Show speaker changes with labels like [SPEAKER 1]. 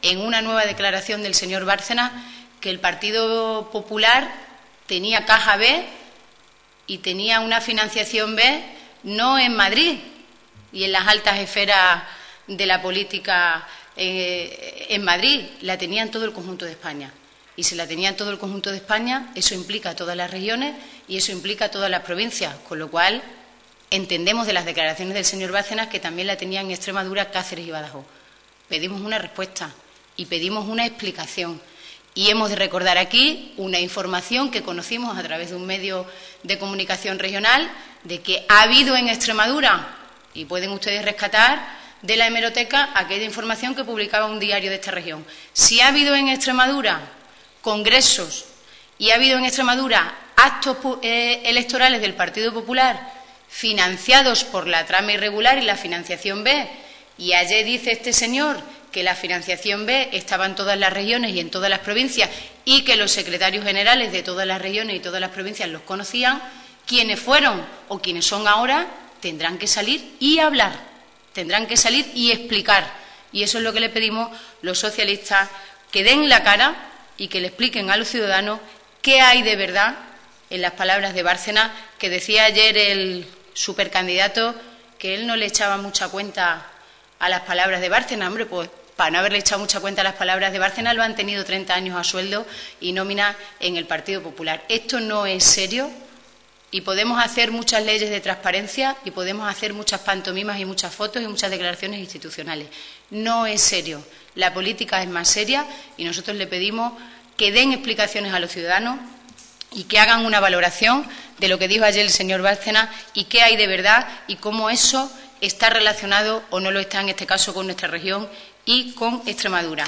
[SPEAKER 1] en una nueva declaración del señor Bárcenas que el Partido Popular tenía caja B y tenía una financiación B no en Madrid y en las altas esferas de la política en Madrid, la tenía en todo el conjunto de España. Y si la tenía en todo el conjunto de España, eso implica a todas las regiones y eso implica a todas las provincias, con lo cual entendemos de las declaraciones del señor Bárcenas que también la tenía en Extremadura, Cáceres y Badajoz. Pedimos una respuesta y pedimos una explicación. Y hemos de recordar aquí una información que conocimos a través de un medio de comunicación regional de que ha habido en Extremadura, y pueden ustedes rescatar de la hemeroteca aquella información que publicaba un diario de esta región. Si ha habido en Extremadura congresos y ha habido en Extremadura actos electorales del Partido Popular financiados por la trama irregular y la financiación B, y ayer dice este señor que la financiación B estaba en todas las regiones y en todas las provincias y que los secretarios generales de todas las regiones y todas las provincias los conocían, quienes fueron o quienes son ahora tendrán que salir y hablar, tendrán que salir y explicar. Y eso es lo que le pedimos los socialistas, que den la cara y que le expliquen a los ciudadanos qué hay de verdad en las palabras de Bárcenas, que decía ayer el supercandidato que él no le echaba mucha cuenta a las palabras de Bárcenas. Hombre, pues para no haberle echado mucha cuenta a las palabras de Bárcenas, lo han tenido 30 años a sueldo y nómina en el Partido Popular. Esto no es serio y podemos hacer muchas leyes de transparencia y podemos hacer muchas pantomimas y muchas fotos y muchas declaraciones institucionales. No es serio. La política es más seria y nosotros le pedimos que den explicaciones a los ciudadanos y que hagan una valoración de lo que dijo ayer el señor Bárcenas y qué hay de verdad y cómo eso está relacionado o no lo está en este caso con nuestra región y con Extremadura.